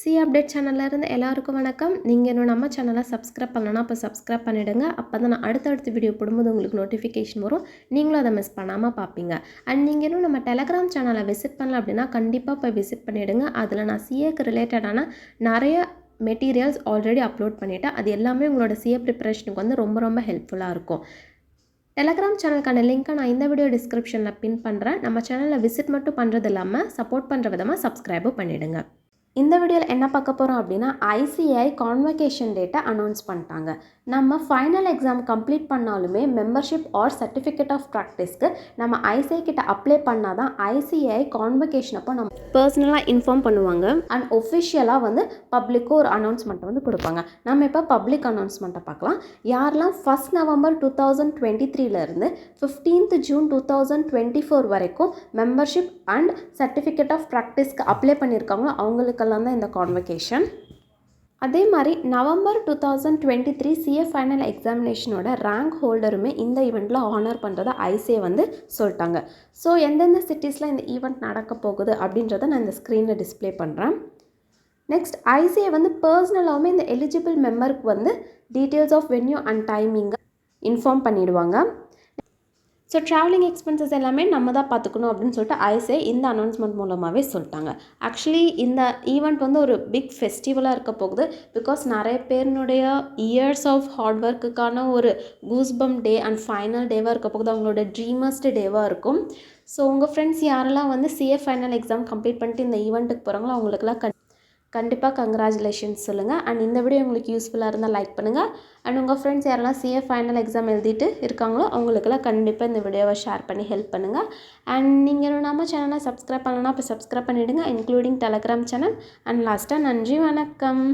C update சேனல்ல இருந்து எல்லாருக்கும் வணக்கம். நீங்க இன்னும் நம்ம சேனலை சப்ஸ்கிரைப் பண்ணலனா அப்போ சப்ஸ்கிரைப் பண்ணிடுங்க. அப்பதான் நான் அடுத்தடுத்த வீடியோ போடும்போது உங்களுக்கு நோட்டிஃபிகேஷன் வரும். நீங்களும் அதை மிஸ் பண்ணாமல் பார்ப்பீங்க. அண்ட் நீங்கள் இன்னும் நம்ம டெலகிராம் சேனலை விசிட் பண்ணல அப்படின்னா கண்டிப்பாக போய் விசிட் பண்ணிவிடுங்க. அதில் நான் சிஏக்கு ரிலேட்டடான நிறைய மெட்டீரியல்ஸ் ஆல்ரெடி அப்லோட் பண்ணிவிட்டேன். அது எல்லாமே உங்களோட சிஏ ப்ரிப்பரேஷனுக்கு வந்து ரொம்ப ஹெல்ப்ஃபுல்லாக இருக்கும். டெலகிராம் சேனலுக்கான லிங்க்கை நான் இந்த வீடியோ டிஸ்கிரிப்ஷனில் பின் பண்ணுறேன். நம்ம சேனலில் விசிட் மட்டும் பண்ணுறது இல்லாமல் சப்போர்ட் பண்ணுற விதமாக சப்ஸ்கிரைபும் பண்ணிவிடுங்க. இந்த வீடியோவில் என்ன பார்க்க போகிறோம் அப்படின்னா ஐசிஐ கான்வகேஷன் டேட்டை அனௌன்ஸ் பண்ணிட்டாங்க. நம்ம ஃபைனல் எக்ஸாம் கம்ப்ளீட் பண்ணாலுமே மெம்பர்ஷிப் ஆர் சர்டிஃபிகேட் ஆஃப் ப்ராக்டிஸ்க்கு நம்ம ஐசிஐ கிட்ட அப்ளை பண்ணால் தான் ஐசிஐ கான்வகேஷன் அப்போ நம்ம பர்சனலாக இன்ஃபார்ம் பண்ணுவாங்க. அண்ட் ஒஃபிஷியலாக வந்து பப்ளிக்கும் ஒரு அனௌன்ஸ்மெண்ட்டை வந்து கொடுப்பாங்க. நம்ம இப்போ பப்ளிக் அனௌன்ஸ்மெண்ட்டை பார்க்கலாம். யாரெல்லாம் 1 நவம்பர் 2023 15 ஜூன் 2024 வரைக்கும் மெம்பர்ஷிப் அண்ட் சர்டிஃபிகேட் ஆஃப் ப்ராக்டிஸ்க்கு அப்ளை பண்ணியிருக்காங்களோ அவங்களுக்கெல்லாம் தான் இந்த கான்வகேஷன். அதே மாதிரி நவம்பர் 2023 சிஏ ஃபைனல் எக்ஸாமினேஷனோட ரேங்க் ஹோல்டருமே இந்த ஈவெண்ட்டில் ஆனர் பண்ணுறதை ஐசிஏ வந்து சொல்லிட்டாங்க. ஸோ எந்தெந்த சிட்டிஸில் இந்த ஈவெண்ட் நடக்க போகுது அப்படின்றத நான் இந்த ஸ்க்ரீனில் டிஸ்பிளே பண்ணுறேன். நெக்ஸ்ட் ஐசிஏ வந்து பர்சனலாகவுமே இந்த எலிஜிபிள் மெம்பருக்கு வந்து டீட்டெயில்ஸ் ஆஃப் வென்யூ அண்ட் டைமிங்கை இன்ஃபார்ம் பண்ணிவிடுவாங்க. ஸோ ட்ராவலிங் எக்ஸ்பென்சஸ் எல்லாமே நம்ம தான் பார்த்துக்கணும் அப்படின்னு சொல்லிட்டு ஐசிஐ இந்த அனௌன்ஸ்மெண்ட் மூலமாகவே சொல்லிட்டாங்க. ஆக்சுவலி இந்த ஈவெண்ட் வந்து ஒரு பிக் ஃபெஸ்டிவலாக இருக்க போகுது. பிகாஸ் நிறைய பேருனுடைய இயர்ஸ் ஆஃப் ஹார்ட் ஒர்க்குக்கான ஒரு கூஸ்பம் டே அண்ட் ஃபைனல் டேவாக இருக்க போகுது. அவங்களோட ட்ரீமஸ்ட் டேவாக இருக்கும். ஸோ உங்கள் ஃப்ரெண்ட்ஸ் யாரெல்லாம் வந்து சிஏ ஃபைனல் எக்ஸாம் கம்ப்ளீட் பண்ணிட்டு இந்த ஈவெண்ட்டுக்கு போகிறாங்களோ அவங்களுக்குலாம் கண்டிப்பாக கங்க்ராச்சுலேஷன்ஸ் சொல்லுங்கள். அண்ட் இந்த வீடியோ உங்களுக்கு யூஸ்ஃபுல்லாக இருந்தால் லைக் பண்ணுங்கள். அண்ட் உங்கள் ஃப்ரெண்ட்ஸ் யாரெல்லாம் சிஏ ஃபைனல் எக்ஸாம் எழுதிட்டு இருக்காங்களோ அவங்களுக்கெல்லாம் கண்டிப்பாக இந்த வீடியோவை ஷேர் பண்ணி ஹெல்ப் பண்ணுங்கள். அண்ட் நீங்கள் நம்ம சேனலை சப்ஸ்கிரைப் பண்ணலன்னா இப்போ சப்ஸ்கிரைப் பண்ணிவிடுங்க, இன்க்ளூடிங் டெலகிராம் சேனல். அண்ட் லாஸ்ட்டாக நன்றி, வணக்கம்.